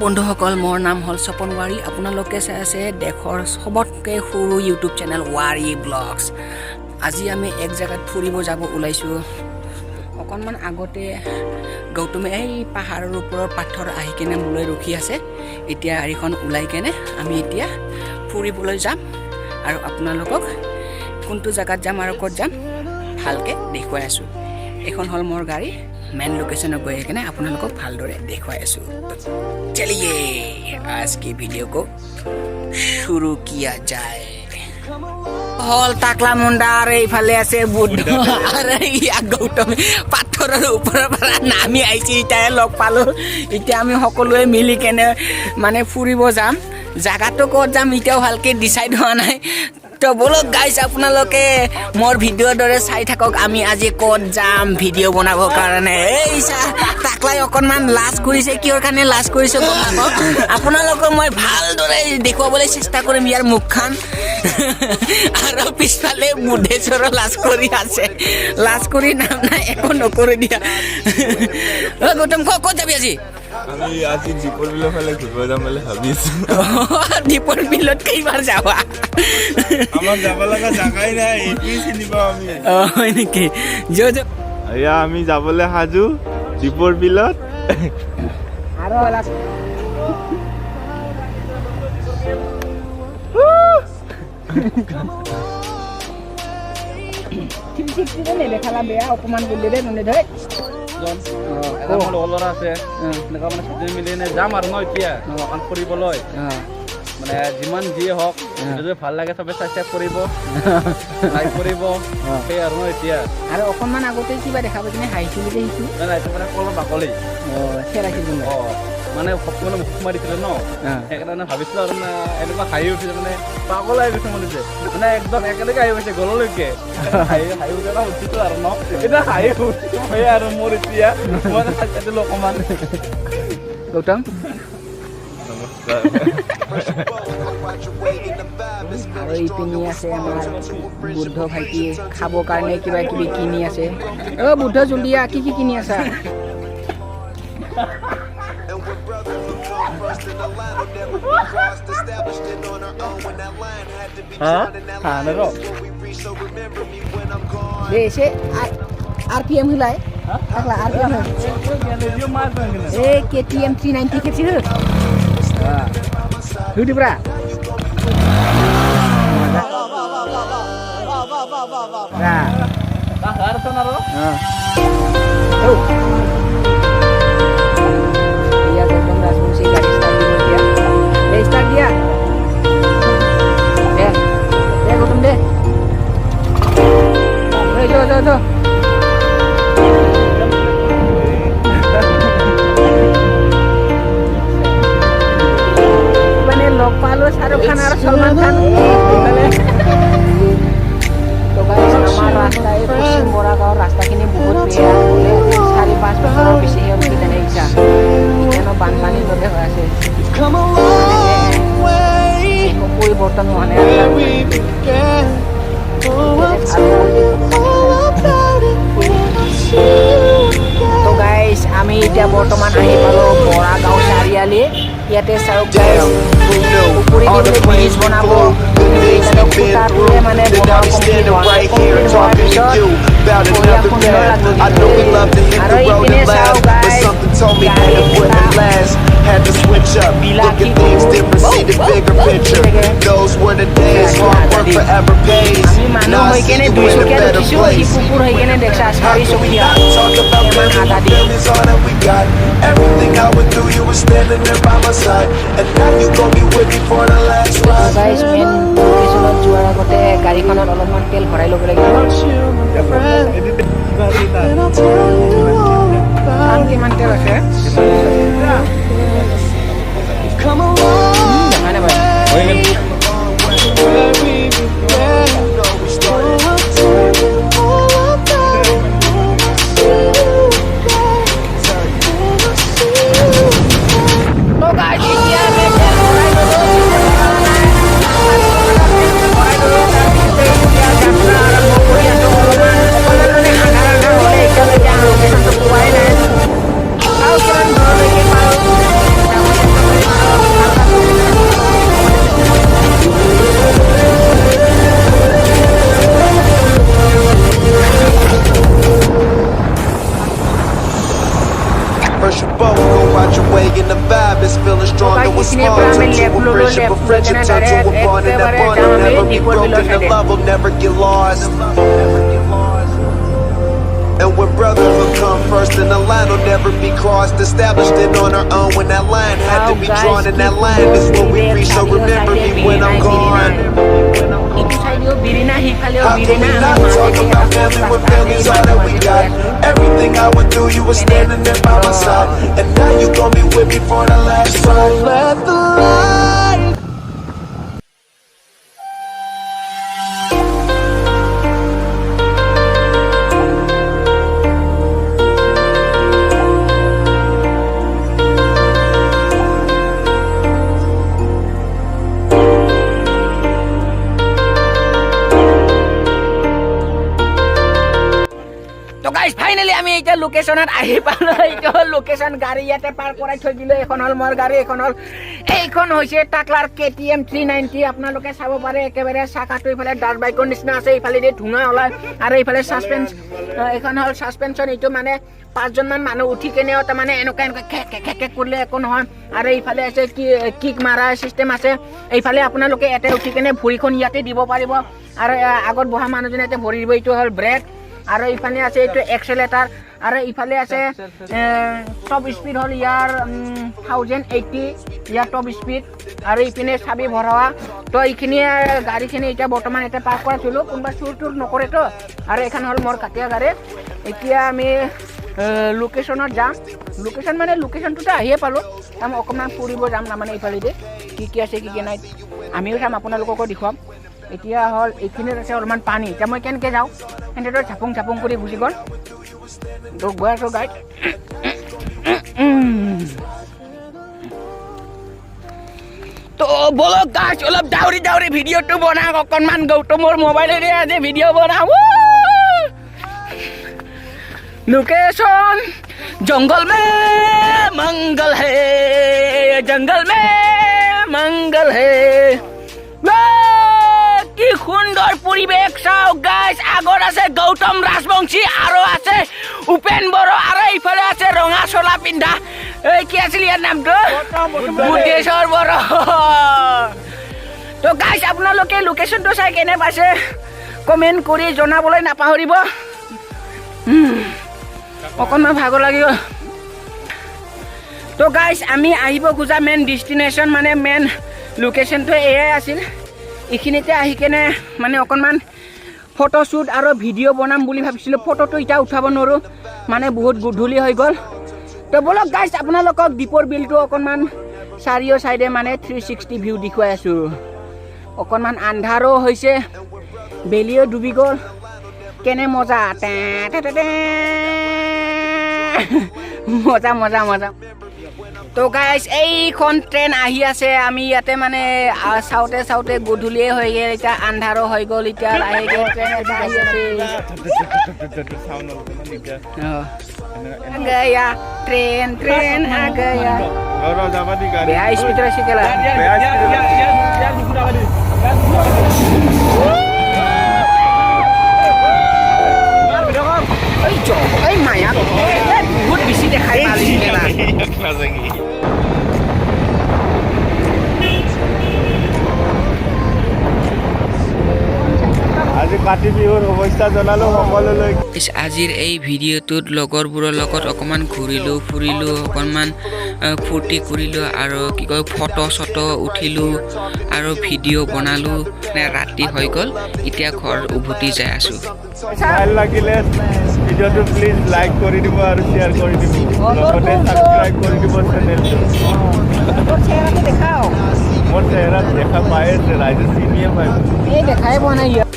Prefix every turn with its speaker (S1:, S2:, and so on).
S1: বন্ধুসকল মোৰ নাম হল স্বপন ৱাৰী আপোনালোকে চাই আছে দেশৰ সবতকৈ সৰু ইউটিউব চেনেল ৱাৰী ব্লগছ আজি আমি এক জায়গাত ফুৰিব যাব ওলাইছো অকনমান আগতে গৌতমে এই পাহাৰৰ ওপৰৰ পাথৰ আহি কেনে মুলৈ ৰখি আছে এতিয়া আৰিখন উলাই কেনে আমি এতিয়া ফুৰিবলৈ যাম আৰু আপোনালোকক কোনটো জায়গাত যাম আৰু ক'ত যাম ভালকে দেখুৱাই আছো এখন হল মোৰ গাড়ী मेन लोकेशन गए के ना अपना लोग भालदरे देखवाएसु चलिए आज की वीडियो को शुरू किया जाए हल ताकला मुंडा रे इफाले आसे बुद्ध अरे या गौतम पाथৰৰ ওপৰৰ পৰা নামি আইছি ইটাই লগ পালো ইটা আমি সকলোৱে মিলি কেনে মানে ফুৰিব যাম জাগাটো ক'ত যাম ইটাও ভালকে ডিসাইড হোৱা নাই তো বলো গাইস আপোনালোকে মোৰ ভিডিওৰ দৰে চাই থাকক আমি আজি ক'ত যাম ভিডিও বনাবৰ কাৰণে এইছা তাকলাই অকনমান লাজ কৰিছে কিহৰ কাৰণে লাজ কৰিছে আপোনালোকক মই ভাল দৰে দেখুৱাবলৈ চেষ্টা কৰিম ইয়াৰ মুখখন আৰু পিছফালে মুধেশ্বৰ লাজ কৰি আছে লাজ কৰি নাম নাই একো নকৰি দিয়া ও গৌতম ক'ত যাবি আজি
S2: আমি আজি দীপৰ বিলৰ ফালে ঘূৰিব যাম বুলি ভাবিছো
S1: দীপৰ বিলত কেইবাৰ যাবা
S2: আমাৰ যাব লগা জাগাই নাই এই চিনি পাও আমি
S1: হয় নেকি যো যো
S2: আয়া আমি যাবলৈ হাজু দীপৰ বিলত
S1: আৰু লাজ ঠিক ঠিক নে দেখালা বেয়া অপমান কৰিলে দে ননে ধৰে
S3: এটা মোৰ লগৰ আছে এনেকুৱা মানে ছুটি মিলিনে যাম আৰু ন এতিয়া অকণ ফুৰিবলৈ মানে যিমান যি হওক যদি ভাল লাগে চবে চাই কৰিব লাইক কৰিব সেই আৰু ন এতিয়া
S1: আৰু অকণমান আগতে কিবা দেখাব কিনে হাঁহিছিল যে সেইটো
S3: নাই এইটো মানে কলৰ বাকলি
S1: খেলাইছিল
S3: মানে মানে মুখ মাৰিছিলে ন সেইকাৰণে ভাবিছিলো আৰু মানে এনেকুৱা হাঁহি উঠিছে মানে পাগল আহি গৈছে মনিছে মানে একদম একেলগে আহি গৈছে গললৈকে হাঁহি উঠে উঠিছো আৰু ন এতিয়া হাঁহি উঠিছো হয় আৰু মোৰ এতিয়া মই দিলো অকণমান
S1: গৌতম আৰু ইপিনি আছে আমাৰ বুদ্ধ ভাইটি খাবৰ কাৰণে কিবা কিবি কিনি আছে অ বুদ্ধ জলদিয়া কি কি কিনি আছা से आरपीएम हिलाय आगला आरपीएम ए केटीएम 390 केसी हो हां हुदिब्रा ना बाहर तो ना रो हां ओ या गौतम राजवंशी गाड़ी स्टार्ट कर दिया ले स्टार्ट दिया दे गौतम दे जो मैंने लोग पालो शाहरुख खान और सलमान खान तो गाइस हमारा रास्ता है पश्चिम बोरागांव रास्ता किने बहुत बेया बोले 4-5 বছৰৰ পিছে আৰু কি জানে ইচ্ছা যেন বানপানী লগে হৈ আছে পৰিৱৰ্তন হোৱা নাই তো গাইস আমি এতিয়া বৰ্তমান আহি পালো বৰাগাঁও চাৰিআলি ইয়াতে চাওক গাইস পুৰি দিলে ব্ৰিজ বনাব খুঁটাটোৱে মানে বনাব কমপ্লিট হোৱাৰ পিছত I know we love to hit the road and laugh, but something told me that it wouldn't last. Had to switch up, look at things different, see the bigger picture. Those were the days, hard work forever pays. Now I see you in a better place. Talk about living, feelings all that we got. Everything I went through, you were standing there by my side, and now you gon' be with me for the last ride. Guys, main location যোৱাৰ আগতে গাড়ীখনত অলপমান তেল ভৰাই ল'ব লাগিব কিমান তেল আছে
S4: and the vibe is feeling strong. And what's small turn to a friendship, a friendship turn to a bond, and that bond will never be broken. The love will never get lost. And when brotherhood come first, and the line will never be crossed. Established it on our own when that line had to be drawn, and that line is what we reach. So remember me when I'm gone.
S1: Itu sadio birina hifaleo
S4: How can we
S1: birina
S4: not talk about family when family's all that we got? Everything I went through, you were standing there by my side, and now you gon' be with me for the last ride. Let the light.
S1: তো guys finally আমি এটা লোকেশনত আহি পালো এইটো location গাড়ী ইয়াতে পাৰ কৰাই থৈ দিলে এখন হল মোৰ গাড়ী এখন হল এইখন হৈছে টাকলাৰ KTM 390 আপোনালোকে চাব পাৰে একেবাৰে চাকাটো ইফালে ডাৰ্ট বাইকৰ নিচিনা আছে ইফালে দি ধুঙা ওলাই আৰু ইফালে সাসপেন্স এখন হল সাসপেনশন এইটো মানে 5 জন মান মানুহ উঠি কেনেও তাৰ মানে এনেকা খেক কৰিলে একো নহয় আৰু ইফালে আছে কিক মাৰা সিস্টেম আছে এইফালে আপোনালোকে এতে উঠি কেনে ভৰিখন ইয়াতে দিব পাৰিব আৰু আগত বহা মানুহজনে এতে ভৰি দিব এইটো হল ব্ৰেক আৰু ইফালে আছে এইটো এক্সেলেটাৰ আৰু ইফালে আছে টপ স্পীড হল ইয়াৰ 1080 ইয়াৰ টপ স্পীড আৰু ইপিনে চাবি ভৰোৱা তো এইখিনি গাড়ীখিনি এতিয়া বৰ্তমান এটা পাৰ্ক কৰা চলো কোনবা চুৰ নকৰে তো আৰু এখন হল মোৰ কাটিয়া গাড়ী এতিয়া আমি লোকেশনত যাম লোকেশন মানে লোকেশনটোতে আহিয়ে পালো আমি অকণমান ফুৰিব যাম না মানে ইফালে দি কি আছে কি নাই আমিও যাম আপোনালোককো দেখুৱাম এতিয়া হল এইখিনিত আছে অলপমান পানী এতিয়া মই কেনেকৈ যাওঁ সেনেদৰে ঝাপুং কৰি গুচি গ'ল তো গৈ আছোঁ গাইড তো বলক গাইজ অলপ ডাউৰি ভিডিঅ'টো বনাওক অকণমান গৌতমৰ মোবাইলেৰে আজি ভিডিঅ' বনাওঁ লোকেশন জংগল মে মংগল হে জংগল মে মংগল হে কি সুন্দৰ পৰিৱেশ চাওক গাইজ আগত আছে গৌতম ৰাজবংশী আৰু আছে উপেন বড়ো আৰু ইফালে আছে ৰঙা চোলা পিন্ধা এই কি আছিল ইয়াৰ নামটো বুদ্ধেশ্বৰ বড়ো তো গাইজ আপোনালোকে লোকেশনটো চাই কেনে পাইছে কমেণ্ট কৰি জনাবলৈ নাপাহৰিব অকণমান ভাগৰ লাগিব তো গাইজ আমি আহিব খোজা মেইন ডেষ্টিনেশ্যন মানে মেইন লোকেশনটো এয়াই আছিল এইখিনিতে আহি কেনে মানে অকণমান ফটোশ্বুট আৰু ভিডিঅ' বনাম বুলি ভাবিছিলোঁ ফটোটো এতিয়া উঠাব নোৱাৰোঁ মানে বহুত গধূলি হৈ গ'ল তো বলক গাইজ আপোনালোকক দীপৰ বিলটো অকণমান চাৰিও চাইডে মানে 360 ভিউ দেখুৱাই আছোঁ অকণমান আন্ধাৰো হৈছে বেলিও ডুবি গ'ল কেনে মজা মজা তো গাইজ এইখন ট্ৰেইন আহি আছে আমি ইয়াতে মানে চাওঁতে গধূলিয়ে হৈ গ'ল এতিয়া আন্ধাৰো হৈ গ'ল এতিয়া লাহেকৈ ট্ৰেইন আহি আছে गया ट्रेन आ गया बेहा स्पीड रहे केला ओइ माया बहुत बेसी देखाय मालिक केला
S2: কাতি বিহুৰ অৱস্থা জনালো সকলোলৈ
S1: আজিৰ এই ভিডিঅ'টোত লগৰবোৰৰ লগত অকণমান ঘূৰিলোঁ ফুৰিলোঁ অকণমান ফূৰ্তি কৰিলোঁ আৰু কি কয় ফটো উঠিলোঁ আৰু ভিডিঅ' বনালোঁ ৰাতি হৈ গ'ল এতিয়া ঘৰ উভতি যাই আছোঁ
S2: ভাল লাগিলে ভিডিঅ'টো প্লিজ লাইক কৰি দিব আৰু শ্বেয়াৰ কৰি দিব লগতে ছাবস্ক্ৰাইব কৰি দিব চেনেলটো মোৰ চেহেৰা দেখা পাই আছে ৰাইজে চিনিয়ে পাই
S1: এই দেখাই পোৱা নাই